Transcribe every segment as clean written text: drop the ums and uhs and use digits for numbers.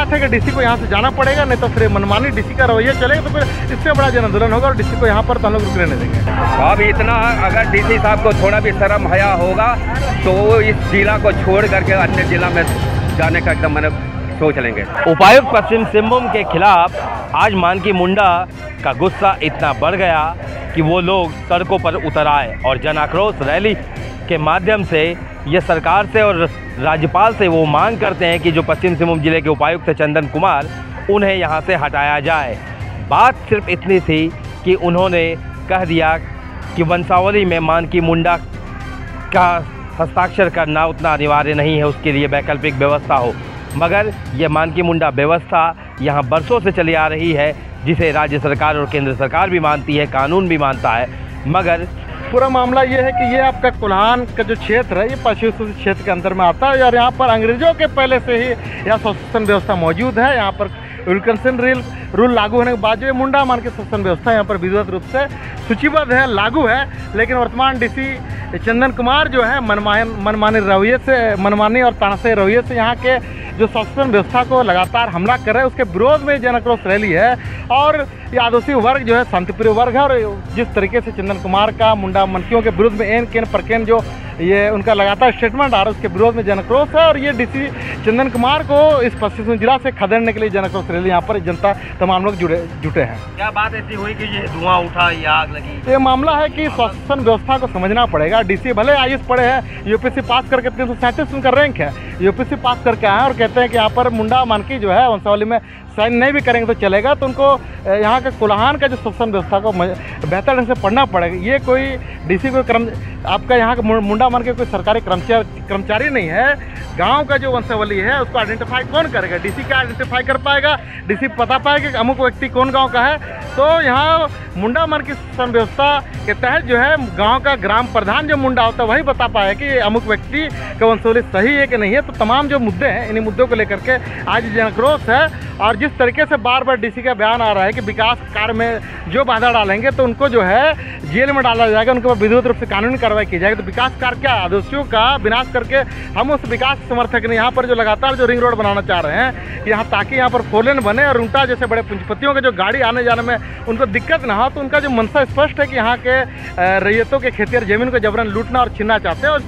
बात है कि डीसी को यहाँ से जाना पड़ेगा, नहीं तो फिर मनमानी डीसी का रवैया चलेगा तो फिर इससे बड़ा जन आंदोलन होगा और डीसी को यहाँ पर तो हम लोग रुकने नहीं देंगे। अब इतना अगर डीसी साहब को थोड़ा भी शर्म हया होगा तो वो इस जिला को छोड़ करके अन्य जिला में जाने का एकदम मैंने सोच लेंगे। उपायुक्त पश्चिम सिंहभूम के खिलाफ आज मानकी मुंडा का गुस्सा इतना बढ़ गया कि वो लोग सड़कों पर उतर आए और जन आक्रोश रैली के माध्यम से ये सरकार से और राज्यपाल से वो मांग करते हैं कि जो पश्चिम सिंहभूम जिले के उपायुक्त चंदन कुमार उन्हें यहाँ से हटाया जाए। बात सिर्फ इतनी थी कि उन्होंने कह दिया कि वंशावली में मानकी मुंडा का हस्ताक्षर करना उतना अनिवार्य नहीं है, उसके लिए वैकल्पिक व्यवस्था हो। मगर ये मानकी मुंडा व्यवस्था यहाँ बरसों से चली आ रही है, जिसे राज्य सरकार और केंद्र सरकार भी मानती है, कानून भी मानता है। मगर पूरा मामला ये है कि ये आपका कोल्हान का जो क्षेत्र है ये पश्चिमी क्षेत्र के अंदर में आता है और यहाँ पर अंग्रेजों के पहले से ही यहाँ शासन व्यवस्था मौजूद है। यहाँ पर विल्किंसन रूल लागू होने के बाद जो ये मुंडा मान के शासन व्यवस्था यहाँ पर विधिवत रूप से सूचीबद्ध है, लागू है। लेकिन वर्तमान डीसी चंदन कुमार जो है मनमानी और तानाशाही रवैये से यहाँ के जो शासन व्यवस्था को लगातार हमला कर रहे हैं, उसके विरोध में जन आक्रोश रैली है। और ये आदिवासी वर्ग जो है शांतिप्रिय वर्ग है और जिस तरीके से चंदन कुमार का मुंडा मनकियों के विरुद्ध में एन केन परकेन जो ये उनका लगातार स्टेटमेंट आ रहा है, उसके विरोध में जन आक्रोश है। और ये डीसी चंदन कुमार को इस पश्चिम जिला से खदेड़ने के लिए जन आक्रोश रैली यहाँ पर जनता तमाम लोग जुटे हैं। क्या बात ऐसी हुई कि ये धुआं उठा या आग लगी? ये मामला है कि शासन व्यवस्था को समझना पड़ेगा। डीसी भले आईएएस पढ़े हैं, यूपीएससी पास करके 337 उनका रैंक है, यूपीएससी पास करके आए और कहते हैं कि यहाँ पर मुंडा मानकी जो है वंशावली में साइन नहीं भी करेंगे तो चलेगा। तो उनको यहाँ के कोल्हान का जो शासन व्यवस्था को बेहतर ढंग से पढ़ना पड़ेगा। ये कोई डीसी कोई आपका यहाँ का मुंडा मान के कोई सरकारी कर्मचारी नहीं है। गांव का जो वंशावली है उसको आइडेंटिफाई कौन करेगा? डीसी क्या आइडेंटिफाई कर पाएगा? डीसी पता पाएगा कि अमुक व्यक्ति कौन गांव का है? तो यहाँ मुंडा मान की शासन व्यवस्था के तहत जो है गांव का ग्राम प्रधान जो मुंडा होता है वही बता पाएगा कि अमुक व्यक्ति का वंशावली सही है कि नहीं है। तो तमाम जो मुद्दे हैं, इन्हीं मुद्दों को लेकर के आज जन आक्रोश है। और जिस तरीके से बार बार डीसी का बयान आ रहा है कि विकास कार्य में जो बाधा डालेंगे तो उनको जो है जेल में डाला जाएगा, उनके ऊपर विधिवत रूप से कानूनी कार्रवाई की जाएगी। तो विकास कार्य क्या, आदिवासियों का विनाश करके हम उस विकास समर्थक ने यहाँ पर जो लगातार जो रिंग रोड बनाना चाह रहे हैं कि यहाँ ताकि यहाँ पर 4 लेन बने और उनका जैसे बड़े पूंजीपतियों के जो गाड़ी आने जाने में उनको दिक्कत ना हो। तो उनका जो मंशा स्पष्ट है कि यहाँ के रैयतों के खेती और जमीन को जबरन लूटना और छीनना चाहते हैं।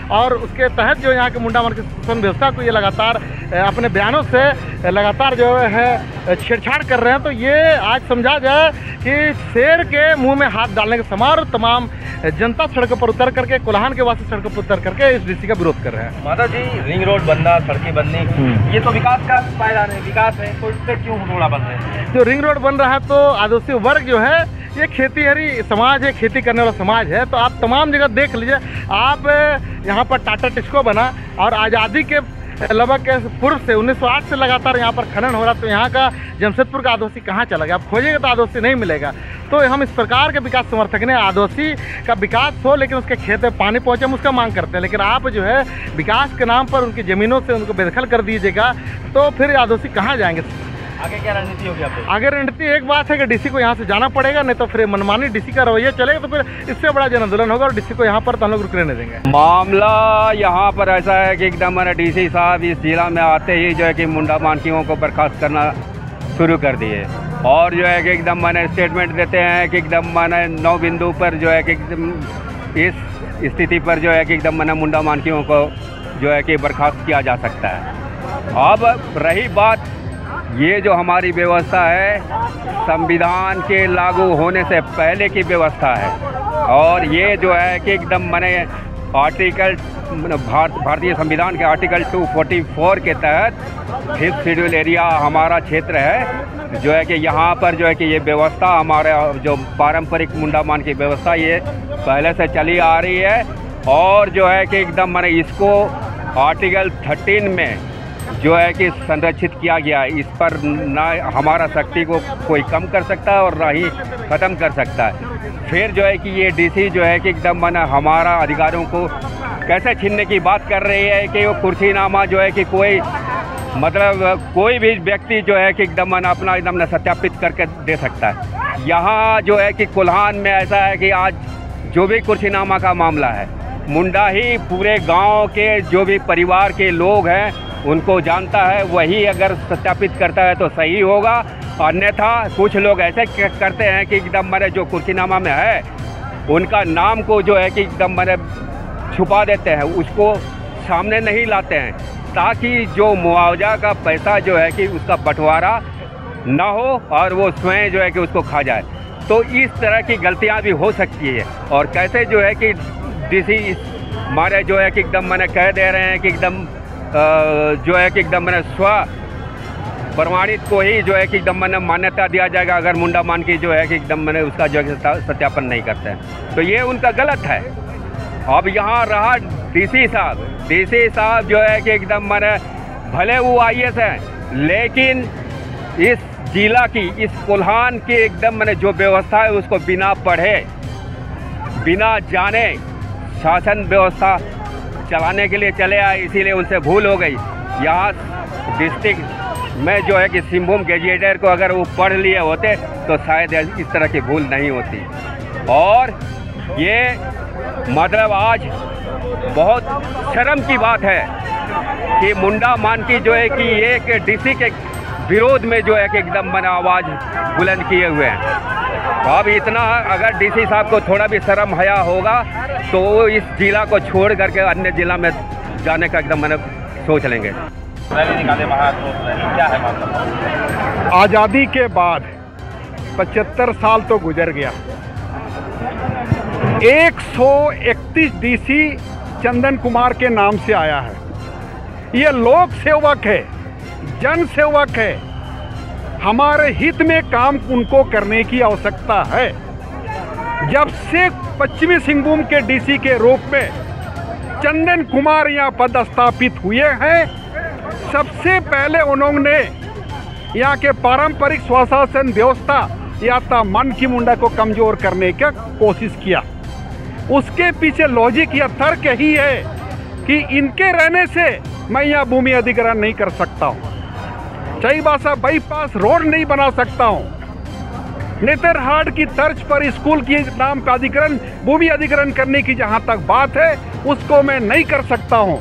और उसके तहत जो यहाँ के मुंडा मान की शासन व्यवस्था को ये लगातार अपने बयानों से लगातार जो है छेड़छाड़ कर रहे हैं। तो ये आज समझा जाए कि शेर के मुंह में हाथ डालने के समान तमाम जनता सड़कों पर उतर करके, कोल्हान के वासी सड़कों पर उतर करके इस डीसी का विरोध कर रहे हैं। माता जी, रिंग रोड बनना, सड़कें बननी, ये तो विकास का पायदान है, विकास है, तो इससे क्यों रोड़ा बन रहे हैं? जो रिंग रोड बन रहा है तो आदिवासी वर्ग जो है ये खेतीहरी समाज है, खेती करने वाला समाज है। तो आप तमाम जगह देख लीजिए, आप यहाँ पर टाटा टिस्को बना और आज़ादी के लगभग के पूर्व से 1908 से लगातार यहाँ पर खनन हो रहा। तो यहाँ का जमशेदपुर का आदिवासी कहाँ चला गया? आप खोजेंगे तो आदिवासी नहीं मिलेगा। तो हम इस प्रकार के विकास समर्थक ने आदिवासी का विकास हो लेकिन उसके खेत में पानी पहुँचे, हम उसका मांग करते हैं। लेकिन आप जो है विकास के नाम पर उनकी ज़मीनों से उनको बेदखल कर दीजिएगा तो फिर आदिवासी कहाँ जाएंगे? आगे क्या रणनीति होगी आपकी? आगे रणनीति एक बात है कि डीसी को यहाँ से जाना पड़ेगा, नहीं तो फिर मनमानी डीसी का रवैया चलेगा तो फिर इससे बड़ा जन आंदोलन होगा और डीसी को यहाँ पर तो हम लोग रुकने नहीं देंगे। मामला यहाँ पर ऐसा है कि एकदम मैंने डीसी साहब इस जिला में आते ही जो है कि मुंडा मानकियों को बर्खास्त करना शुरू कर दिए और जो है कि एकदम मैंने स्टेटमेंट देते हैं कि एकदम मैंने 9 बिंदु पर जो है कि एकदम इस स्थिति पर जो है कि एकदम मैंने मुंडा मानकियों को जो है कि बर्खास्त किया जा सकता है। अब रही बात, ये जो हमारी व्यवस्था है संविधान के लागू होने से पहले की व्यवस्था है और ये जो है कि एकदम मैंने आर्टिकल भारतीय संविधान के आर्टिकल 244 के तहत 5th शेड्यूल एरिया हमारा क्षेत्र है जो है कि यहाँ पर जो है कि ये व्यवस्था हमारे जो पारंपरिक मुंडा मान की व्यवस्था ये पहले से चली आ रही है। और जो है कि एकदम मैंने इसको आर्टिकल 13 में जो है कि संरक्षित किया गया है। इस पर ना हमारा शक्ति को कोई कम कर सकता है और ना ही ख़त्म कर सकता है। फिर जो है कि ये डीसी जो है कि एकदम मैंने हमारा अधिकारों को कैसे छीनने की बात कर रही है कि वो कुर्सीनामा जो है कि कोई मतलब कोई भी व्यक्ति जो है कि एकदम मैंने अपना एकदम सत्यापित करके दे सकता है। यहाँ जो है कि कोल्हान में ऐसा है कि आज जो भी कुर्सीनामा का मामला है, मुंडा ही पूरे गांव के जो भी परिवार के लोग हैं उनको जानता है, वही अगर सत्यापित करता है तो सही होगा। अन्यथा कुछ लोग ऐसे करते हैं कि एकदम मैंने जो कुर्सीनामा में है उनका नाम को जो है कि एकदम मैंने छुपा देते हैं, उसको सामने नहीं लाते हैं, ताकि जो मुआवजा का पैसा जो है कि उसका बंटवारा ना हो और वो स्वयं जो है कि उसको खा जाए। तो इस तरह की गलतियां भी हो सकती है। और कैसे जो है कि डीसी हमारे जो है कि एकदम मैंने कह दे रहे हैं कि एकदम जो है कि एकदम मैंने स्व प्रमाणित को ही जो है कि एकदम मैंने मान्यता दिया जाएगा, अगर मुंडा मान की जो है कि एकदम मैंने उसका जो है सत्यापन नहीं करते हैं, तो ये उनका गलत है। अब यहाँ रहा डीसी साहब जो है कि एकदम मैंने भले वो IAS हैं, लेकिन इस जिला की, इस कोल्हान की एकदम मैंने जो व्यवस्था है उसको बिना पढ़े बिना जाने शासन व्यवस्था चलाने के लिए चले आए, इसीलिए उनसे भूल हो गई। यहाँ डिस्ट्रिक्ट में जो है कि सिंहभूम गैजेटर को अगर वो पढ़ लिए होते तो शायद इस तरह की भूल नहीं होती। और ये मतलब आज बहुत शर्म की बात है कि मुंडा मानकी जो है कि एक डीसी के विरोध में जो है कि एकदम मैंने आवाज़ बुलंद किए हुए हैं। अब इतना अगर डीसी साहब को थोड़ा भी शर्म हया होगा तो वो इस जिला को छोड़ करके अन्य जिला में जाने का एकदम मैंने सोच लेंगे। क्या है मामला? आज़ादी के बाद 75 साल तो गुजर गया। 131 डीसी चंदन कुमार के नाम से आया है। ये लोक सेवक है, जन सेवक है। हमारे हित में काम उनको करने की आवश्यकता है। जब से पश्चिमी सिंहभूम के डीसी के रूप में चंदन कुमार यहाँ पदस्थापित हुए हैं, सबसे पहले उन्होंने यहाँ के पारंपरिक स्वशासन व्यवस्था या मानकी मुंडा को कमजोर करने का कोशिश किया। उसके पीछे लॉजिक या तर्क यही है कि इनके रहने से मैं यहाँ भूमि अधिग्रहण नहीं कर सकता हूँ, चाईबासा बाईपास रोड नहीं बना सकता हूँ, नेतरहाट की तर्ज पर स्कूल की नाम का अधिग्रहण, भूमि अधिग्रहण करने की जहाँ तक बात है उसको मैं नहीं कर सकता हूँ।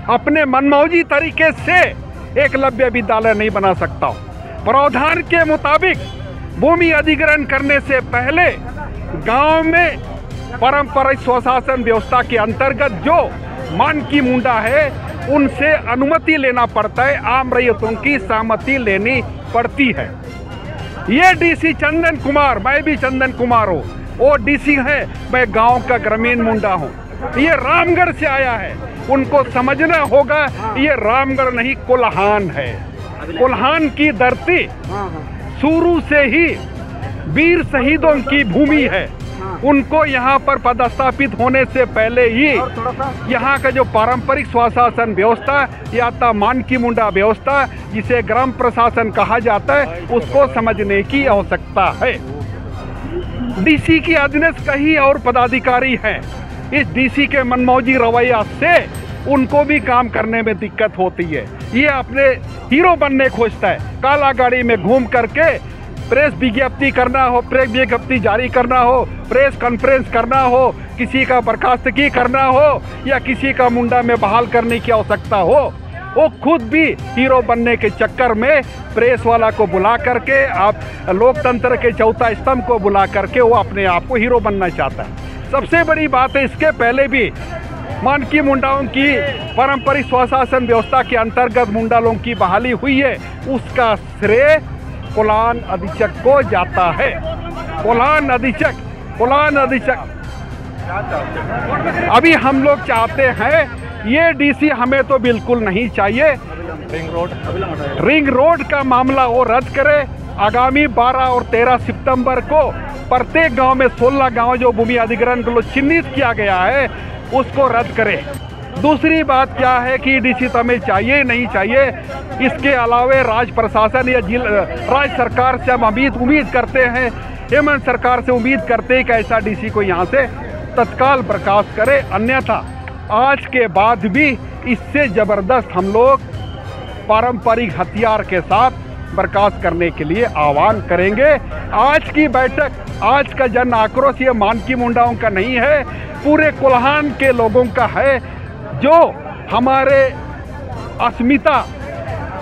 अपने मनमौजी तरीके से एकलव्य विद्यालय नहीं बना सकता हूँ। प्रावधान के मुताबिक भूमि अधिग्रहण करने से पहले गांव में पारंपरिक स्वशासन व्यवस्था के अंतर्गत जो मानकी मुंडा है उनसे अनुमति लेना पड़ता है, आम रैयतों की सहमति लेनी पड़ती है। ये डीसी चंदन कुमार, मैं भी चंदन कुमार हूँ, वो डीसी है, मैं गांव का ग्रामीण मुंडा हूँ। ये रामगढ़ से आया है, उनको समझना होगा ये रामगढ़ नहीं कोल्हान है। कोल्हान की धरती शुरू से ही वीर शहीदों की भूमि है। उनको यहाँ पर पदस्थापित होने से पहले ही यहाँ का जो पारंपरिक स्वशासन व्यवस्था या मानकी मुंडा व्यवस्था जिसे ग्राम प्रशासन कहा जाता है उसको समझने की आवश्यकता है। डीसी की अधीनस्थ कई और पदाधिकारी हैं। इस डीसी के मनमौजी रवैया से उनको भी काम करने में दिक्कत होती है। ये अपने हीरो बनने खोजता है, काला गाड़ी में घूम करके प्रेस विज्ञप्ति करना हो, प्रेस विज्ञप्ति जारी करना हो, प्रेस कॉन्फ्रेंस करना हो, किसी का बर्खास्तगी करना हो या किसी का मुंडा में बहाल करने की आवश्यकता हो, वो खुद भी हीरो बनने के चक्कर में प्रेस वाला को बुला करके, आप लोकतंत्र के चौथा स्तंभ को बुला करके वो अपने आप को हीरो बनना चाहता है। सबसे बड़ी बात है, इसके पहले भी मानकी मुंडाओं की पारंपरिक स्वशासन व्यवस्था के अंतर्गत मुंडा लोगों की बहाली हुई है, उसका श्रेय कोल्हान अधीक्षक को जाता है। कोल्हान अधीक्षक अभी हम लोग चाहते हैं ये डीसी हमें तो बिल्कुल नहीं चाहिए। रिंग रोड का मामला वो रद्द करे। आगामी 12 और 13 सितंबर को प्रत्येक गांव में 16 गांव जो भूमि अधिग्रहण को चिन्हित किया गया है उसको रद्द करे। दूसरी बात क्या है कि डीसी तो हमें चाहिए नहीं चाहिए, इसके अलावे राज्य प्रशासन या राज्य सरकार से हम उम्मीद करते हैं, हेमंत सरकार से उम्मीद करते हैं कि ऐसा डीसी को यहाँ से तत्काल बर्खास्त करे। अन्यथा आज के बाद भी इससे ज़बरदस्त हम लोग पारंपरिक हथियार के साथ बर्खास्त करने के लिए आह्वान करेंगे। आज की बैठक, आज का जन आक्रोश ये मानकी मुंडाओं का नहीं है, पूरे कोल्हान के लोगों का है जो हमारे अस्मिता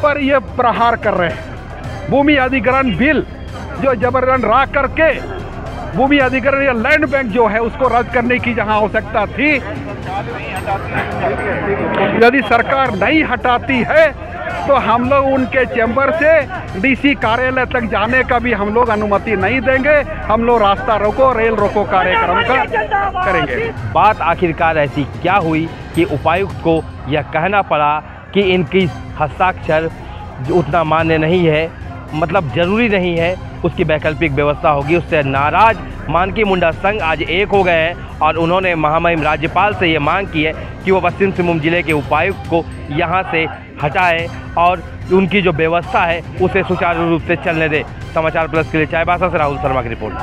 पर ये प्रहार कर रहे हैं। भूमि अधिग्रहण बिल जो जबरन ला करके भूमि अधिग्रहण या लैंड बैंक जो है उसको रद्द करने की जहां आवश्यकता थी, यदि सरकार नहीं हटाती है तो हम लोग उनके चैम्बर से डीसी कार्यालय तक जाने का भी हम लोग अनुमति नहीं देंगे। हम लोग रास्ता रोको, रेल रोको कार्यक्रम का करेंगे। बात आखिरकार ऐसी क्या हुई कि उपायुक्त को यह कहना पड़ा कि इनकी हस्ताक्षर उतना मान्य नहीं है, मतलब ज़रूरी नहीं है, उसकी वैकल्पिक व्यवस्था होगी। उससे नाराज़ मानकी मुंडा संघ आज एक हो गए हैं और उन्होंने महामहिम राज्यपाल से ये मांग की है कि वो पश्चिम सिंहभूम जिले के उपायुक्त को यहाँ से हटाए और उनकी जो व्यवस्था है उसे सुचारू रूप से चलने दे। समाचार प्लस के लिए चाईबासा से राहुल शर्मा की रिपोर्ट।